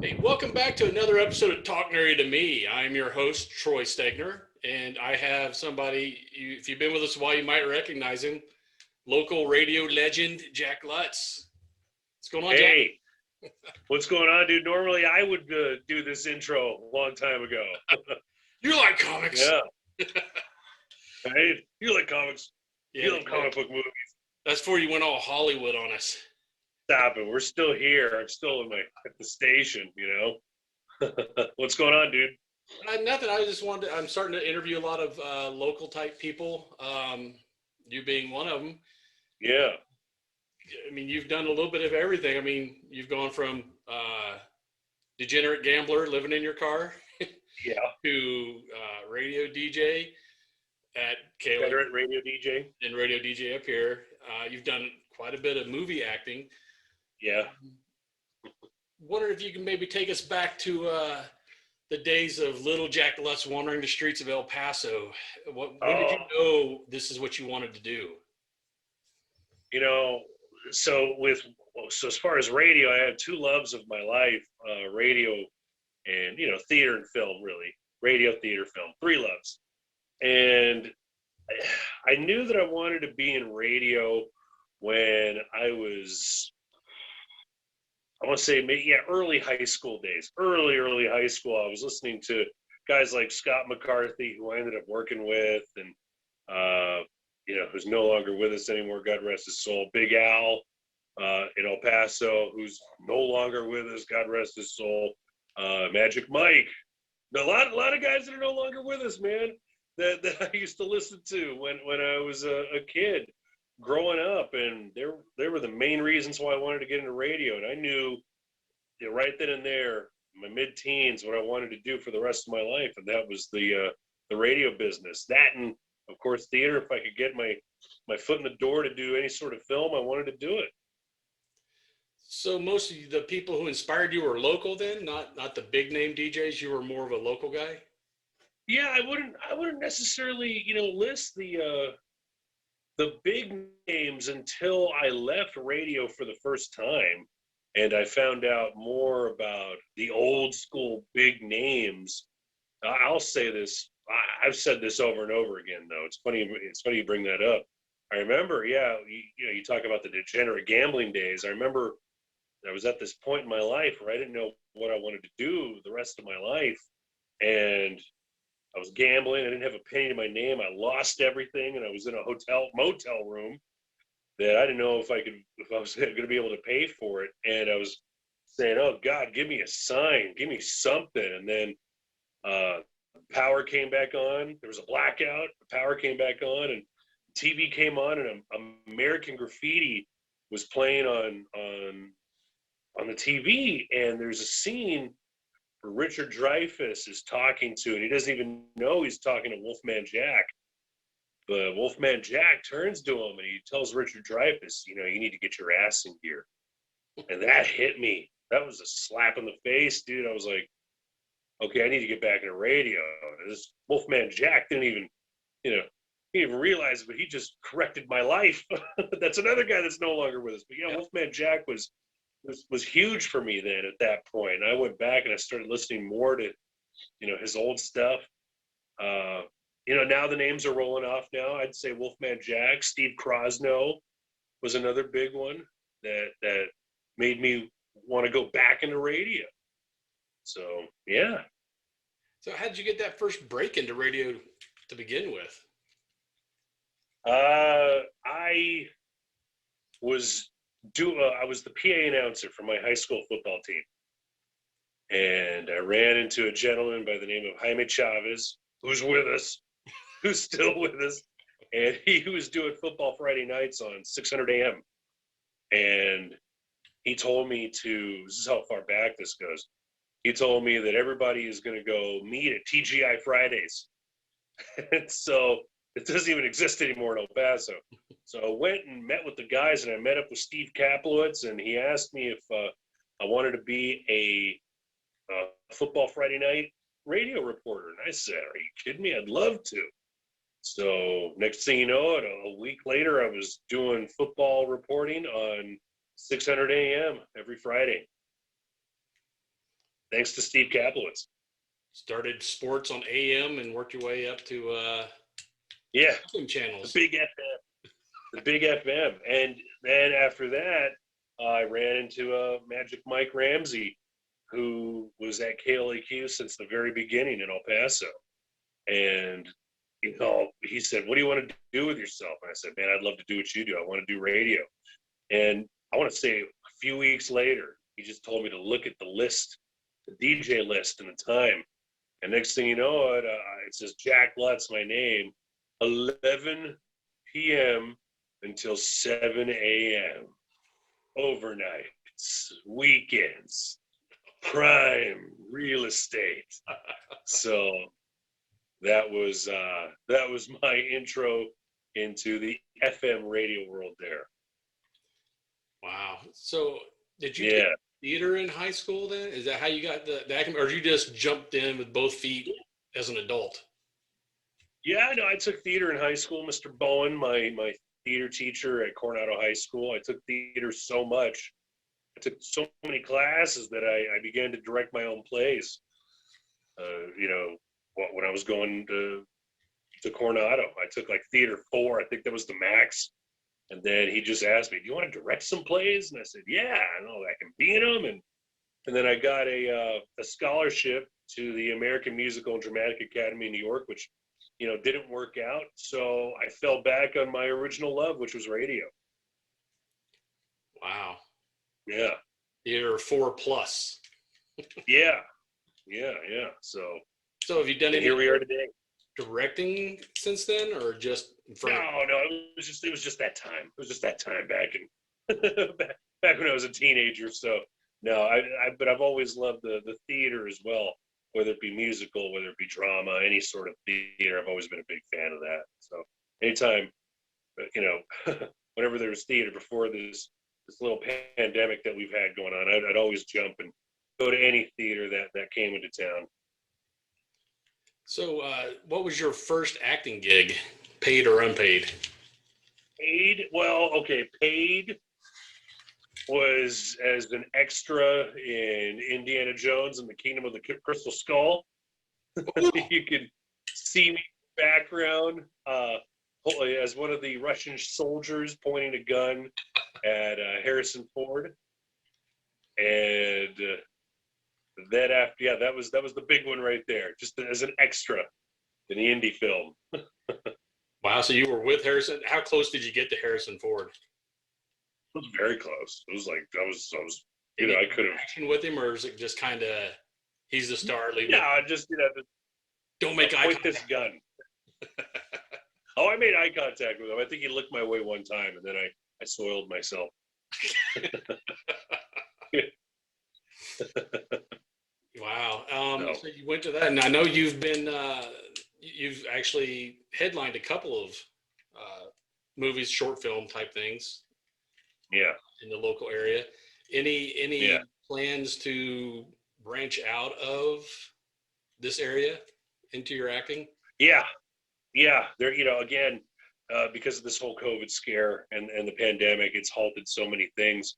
Hey, welcome back to another episode of Talk Nerdy to Me. I'm your host, Troy Stegner, and I have somebody, if you've been with us a while, you might recognize him, local radio legend, Jack Lutz. What's going on, Jack? Hey, what's going on, dude? Normally I would do this intro a long time ago. You like comics. Yeah, right? You like comics. Yeah, You love comic book movies. that's before you went all Hollywood on us. Stop it. We're still here. I'm still at the station, What's going on, dude? Nothing. I'm starting to interview a lot of local type people, you being one of them. Yeah. I mean, you've done a little bit of everything. I mean, you've gone from degenerate gambler living in your car Yeah. to radio DJ at KLA Degenerate radio DJ. and radio DJ up here. You've done quite a bit of movie acting. Yeah. Wondering if you can maybe take us back to the days of little Jack Lutz wandering the streets of El Paso. When did you know this is what you wanted to do? So as far as radio, I have two loves of my life, radio and, theater and film, really. Radio, theater, film, three loves. And I knew that I wanted to be in radio when I was, I want to say, early high school days. Early high school. I was listening to guys like Scott McCarthy, who I ended up working with, and who's no longer with us anymore, God rest his soul. Big Al in El Paso, who's no longer with us, God rest his soul. Magic Mike. A lot of guys that are no longer with us, man, that I used to listen to when I was a kid growing up, and they were the main reasons why I wanted to get into radio. And I knew right then and there, my mid-teens, what I wanted to do for the rest of my life, and that was the radio business. That, and of course theater. If I could get my foot in the door to do any sort of film, I wanted to do it. So most of the people who inspired you were local then, not the big name DJs. You were more of a local guy. Yeah, I wouldn't necessarily list the big names until I left radio for the first time, and I found out more about the old school big names. I'll say this. I've said this over and over again, though. It's funny you bring that up. I remember, you talk about the degenerate gambling days. I remember I was at this point in my life where I didn't know what I wanted to do the rest of my life, and I was gambling. I didn't have a penny to my name. I lost everything, and I was in a motel room that I didn't know if I was going to be able to pay for it. And I was saying, "Oh God, give me a sign, give me something." And then power came back on. There was a blackout. The power came back on, and TV came on, and American Graffiti was playing on the TV. And there's a scene where Richard Dreyfuss is talking to, and he doesn't even know he's talking to Wolfman Jack. But Wolfman Jack turns to him and he tells Richard Dreyfuss, you need to get your ass in gear. And that hit me. That was a slap in the face, dude. I was like, okay, I need to get back into radio. This Wolfman Jack didn't even realize it, but he just corrected my life. That's another guy that's no longer with us. But yeah, Wolfman Jack was huge for me then at that point. And I went back and I started listening more to, his old stuff. Now the names are rolling off now. I'd say Wolfman Jack, Steve Krosno was another big one that made me want to go back into radio. So, yeah. So how did you get that first break into radio to begin with? I was the PA announcer for my high school football team. And I ran into a gentleman by the name of Jaime Chavez, who's with us, who's still with us. And he was doing football Friday nights on 600 AM. And he told me this is how far back this goes. He told me that everybody is going to go meet at TGI Fridays. And so it doesn't even exist anymore in El Paso. So I went and met with the guys, and I met up with Steve Kaplowitz, and he asked me if I wanted to be a football Friday night radio reporter. And I said, are you kidding me? I'd love to. So next thing you know, a week later, I was doing football reporting on 600 AM every Friday. Thanks to Steve Kaplowitz. Started sports on AM and worked your way up to Yeah, FM channels. the big FM. And then after that, I ran into Magic Mike Ramsey, who was at KLAQ since the very beginning in El Paso. And, he said, what do you want to do with yourself? And I said, man, I'd love to do what you do. I want to do radio. And I want to say a few weeks later, he just told me to look at the list, the DJ list and the time. And next thing you know, it says Jack Lutz, my name, 11 p.m. until 7 a.m. Overnights, weekends, prime real estate. So that was my intro into the FM radio world there. Wow. So did you Yeah. take theater in high school then? Is that how you got the acting, or you just jumped in with both feet as an adult? Yeah, no, I took theater in high school. Mr. Bowen, my theater teacher at Coronado High School, I took theater so much. I took so many classes that I began to direct my own plays. When I was going to Coronado, I took like theater 4. I think that was the max. And then he just asked me, do you want to direct some plays? And I said, yeah, I know I can be in them. And then I got a scholarship to the American Musical and Dramatic Academy in New York, which, didn't work out. So I fell back on my original love, which was radio. Wow. Yeah. You're 4+. Yeah. So have you done any here we are today. directing since then, or just No, it was just that time. It was just that time back back when I was a teenager. So no, but I've always loved the theater as well, whether it be musical, whether it be drama, any sort of theater. I've always been a big fan of that. So anytime, whenever there was theater before this little pandemic that we've had going on, I'd always jump and go to any theater that came into town. So what was your first acting gig, paid or unpaid? Paid? Well, okay, paid was as an extra in Indiana Jones and the Kingdom of the Crystal Skull. You can see me in the background as one of the Russian soldiers pointing a gun at Harrison Ford. And then after, that was the big one right there, just as an extra in the indie film. Wow, so you were with Harrison. How close did you get to Harrison Ford? It was very close. It was like I was I could have action with him, or is it just kind of he's the star? Yeah, just don't make eye point contact. this gun. Oh, I made eye contact with him. I think he looked my way one time, and then I soiled myself. Wow. No. So you went to that, and I know you've been you've actually headlined a couple of movies, short film type things. Yeah. In the local area. Any plans to branch out of this area into your acting? Yeah. There, again, because of this whole COVID scare and the pandemic, it's halted so many things.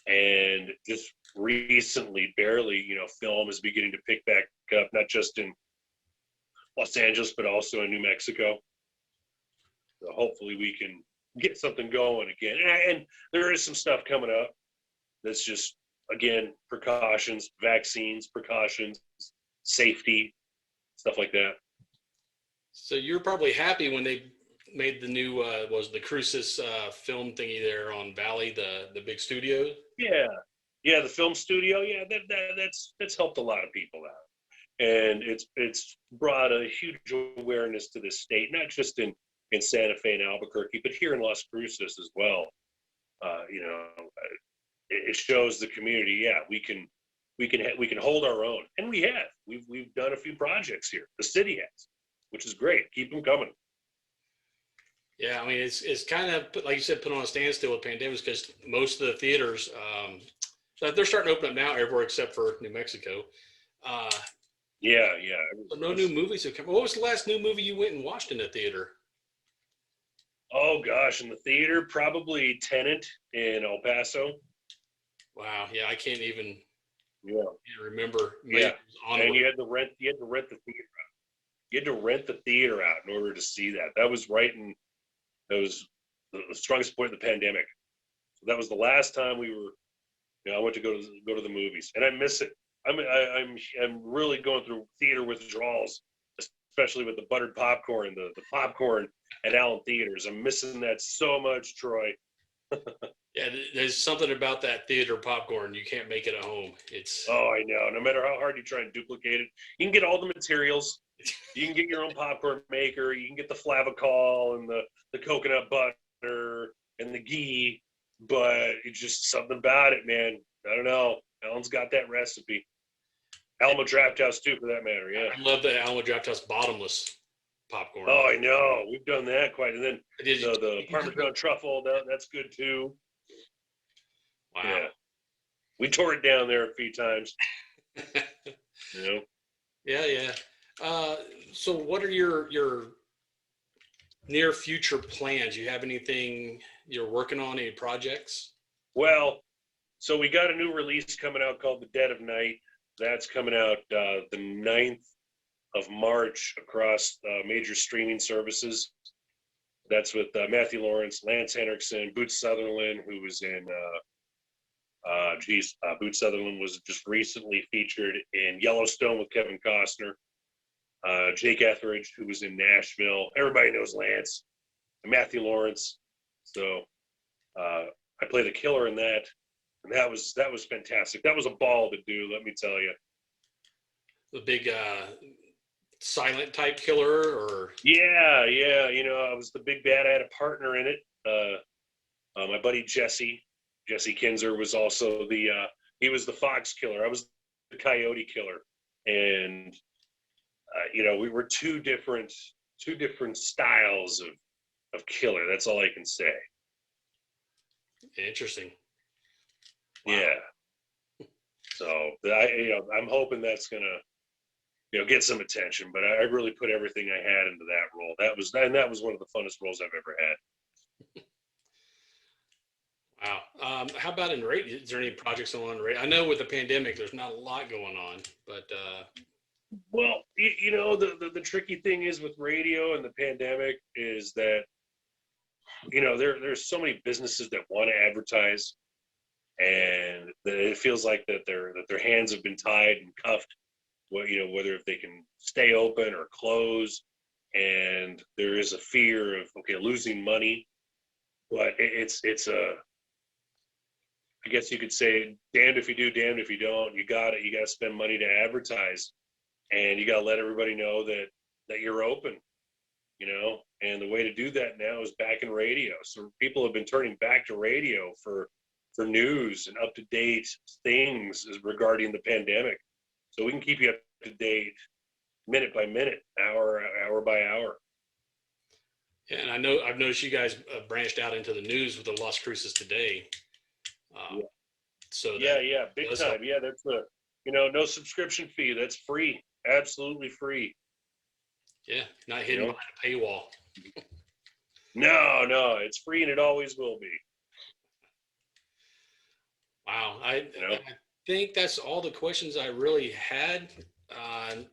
And just recently, barely, film is beginning to pick back up, not just in Los Angeles, but also in New Mexico. So hopefully we can get something going again. And there is some stuff coming up that's just, again, precautions, vaccines, precautions, safety, stuff like that. So you're probably happy when they made the new was the Crucis film thingy there on Valley, the big studio. Yeah, the film studio. Yeah, that's helped a lot of people out, and it's brought a huge awareness to this state, not just in Santa Fe and Albuquerque, but here in Las Cruces as well. It shows the community. Yeah, we can hold our own, and we have. We've done a few projects here. The city has, which is great. Keep them coming. Yeah, I mean it's kind of like you said, put on a standstill with pandemics because most of the theaters, they're starting to open up now everywhere except for New Mexico. Yeah. So no new movies have come. What was the last new movie you went and watched in the theater? Oh gosh, in the theater, probably Tenet in El Paso. Wow, yeah, I can't even Yeah. You remember? Yeah. Onward. And you had to rent the theater out. You had to rent the theater out in order to see that. That was right in, that was the strongest point of the pandemic. So that was the last time we were, I went to go to the movies, and I miss it. I'm really going through theater withdrawals, especially with the buttered popcorn, the popcorn at Allen Theaters. I'm missing that so much, Troy. Yeah, there's something about that theater popcorn. You can't make it at home. Oh, I know. No matter how hard you try and duplicate it, you can get all the materials. You can get your own popcorn maker. You can get the flavacol and the coconut butter and the ghee, but it's just something about it, man. I don't know. Alan's got that recipe. Alamo Draft House too, for that matter. Yeah. I love the Alamo Draft House bottomless popcorn. Oh, I know. We've done that quite. And then the Parmesan truffle, that's good too. Wow. Yeah. We tore it down there a few times. Yeah. So what are your near future plans? You have anything you're working on, any projects? Well, so we got a new release coming out called The Dead of Night. That's coming out the 9th of March across major streaming services. That's with Matthew Lawrence, Lance Henriksen, Boots Sutherland, who was in Boots Sutherland was just recently featured in Yellowstone with Kevin Costner. Jake Etheridge, who was in Nashville. Everybody knows Lance. And Matthew Lawrence. So I played a killer in that, and that was fantastic. That was a ball to do, let me tell you. The big silent type killer, or? Yeah. I was the big bad. I had a partner in it. My buddy Jesse Kinzer was also he was the fox killer. I was the coyote killer, and we were two different styles of killer. That's all I can say. Interesting. Wow. Yeah. So I'm hoping that's gonna get some attention. But I really put everything I had into that role. That was one of the funnest roles I've ever had. Wow. How about in radio? Is there any projects on radio? I know with the pandemic, there's not a lot going on, but. Well, the tricky thing is with radio and the pandemic is that, there's so many businesses that want to advertise, and that it feels like that their hands have been tied and cuffed, whether if they can stay open or close, and there is a fear of losing money, but it's I guess you could say damned if you do, damned if you don't. You gotta spend money to advertise, and you gotta let everybody know that you're open, and the way to do that now is back in radio. So people have been turning back to radio for news and up to date things regarding the pandemic, so we can keep you up to date minute by minute, hour by hour. Yeah, and I've noticed you guys branched out into the news with the Las Cruces Today. So yeah, big time. Help. Yeah, that's no subscription fee. That's free, absolutely free. Yeah, not hidden behind a paywall. No, it's free, and it always will be. Wow, I think that's all the questions I really had. I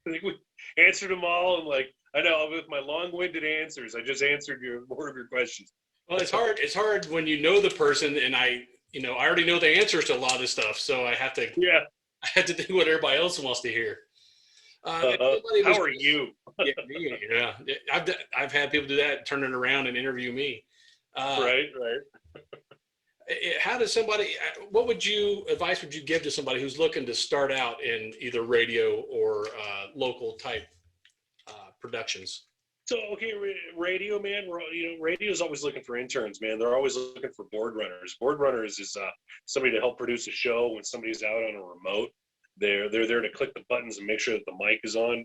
think we answered them all, and I know with my long-winded answers, I just answered more of your questions. Well, it's hard. It's hard when you know the person, and I already know the answers to a lot of this stuff, so I have to. Yeah. I have to do what everybody else wants to hear. How are you? Yeah. I've had people do that, turn it around and interview me. Right. How does what advice would you give to somebody who's looking to start out in either radio or local type productions? So, radio, man, radio is always looking for interns, man. They're always looking for board runners. Board runners is somebody to help produce a show when somebody's out on a remote. They're there to click the buttons and make sure that the mic is on,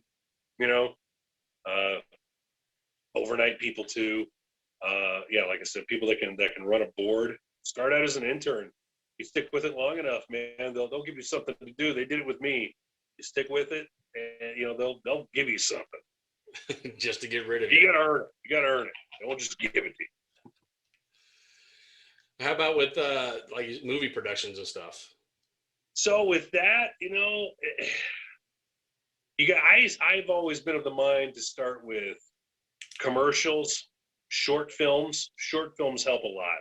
overnight people too. Like I said, people that can run a board. Start out as an intern. You stick with it long enough, man, they'll give you something to do. They did it with me. You stick with it, and they'll give you something. Just to get rid of it. You gotta earn it. They won't just give it to you. How about with movie productions and stuff? So with that, I've always been of the mind to start with commercials, short films. Short films help a lot.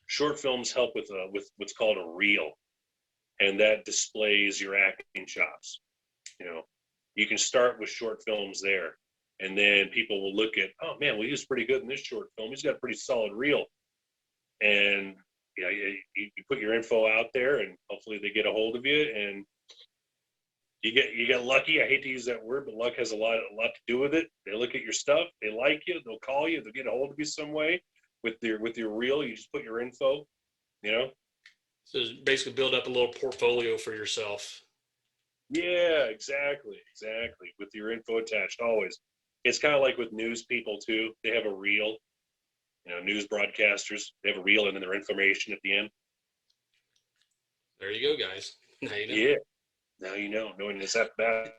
Short films help with what's called a reel, and that displays your acting chops. You can start with short films there, and then people will look at, oh man, well, he was pretty good in this short film. He's got a pretty solid reel, and you put your info out there, and hopefully they get a hold of you, and you get lucky. I hate to use that word, but luck has a lot to do with it. They look at your stuff, they like you, they'll call you, they'll get a hold of you some way with your reel. You just put your info, So basically build up a little portfolio for yourself. Yeah, exactly. With your info attached, always. It's kind of like with news people too. They have a reel. News broadcasters, they have a reel and then their information at the end. There you go, guys. Now you know. Yeah. Now you know. Knowing it's that bad.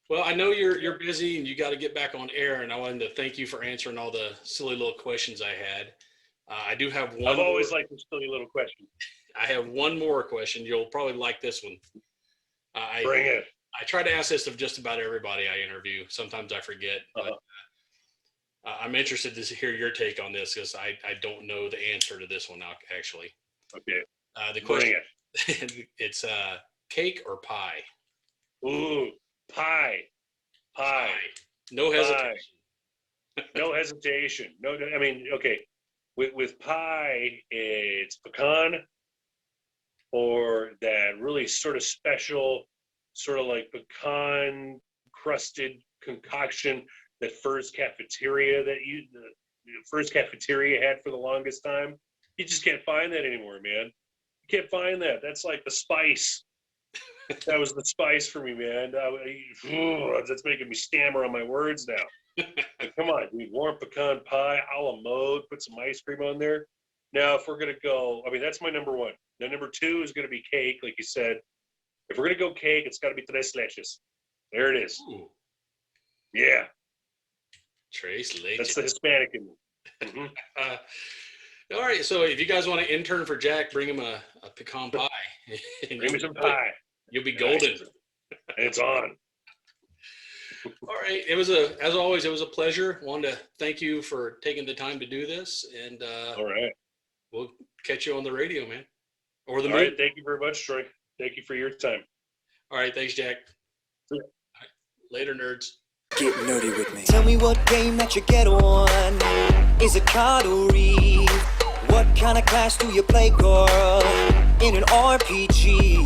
Well, I know you're busy and you got to get back on air, and I wanted to thank you for answering all the silly little questions I had. I do have one. I've always liked this silly little question. I have one more question. You'll probably like this one. Bring it. I try to ask this of just about everybody I interview. Sometimes I forget, but I'm interested to hear your take on this because I don't know the answer to this one now, actually. Okay. The question, Bring it. It's cake or pie? Ooh, pie. No hesitation. No hesitation. No, I mean, okay. With pie, it's pecan or that really sort of special, sort of like pecan crusted concoction that First Cafeteria had for the longest time. You just can't find that anymore, man. You can't find that. That's like the spice. That was the spice for me, man. That's making me stammer on my words now. But come on, dude. Warm pecan pie, a la mode, put some ice cream on there. Now, if we're going to go, that's my number one. Now, number two is going to be cake, like you said. If we're going to go cake, it's got to be tres leches. There it is. Ooh. Yeah. Tres leches. That's the Hispanic in me. Mm-hmm. All right. So if you guys want to intern for Jack, bring him a pecan pie. Bring me some pie. You'll be golden. It's on. All right. As always, it was a pleasure. Wanted to thank you for taking the time to do this. And all right. We'll catch you on the radio, man. Or the All right. Thank you very much, Troy. Thank you for your time. All right. Thanks, Jack. Yeah. Right. Later, nerds. Get nerdy with me. Tell me what game that you get on. Is it card or read? What kind of class do you play, girl? In an RPG.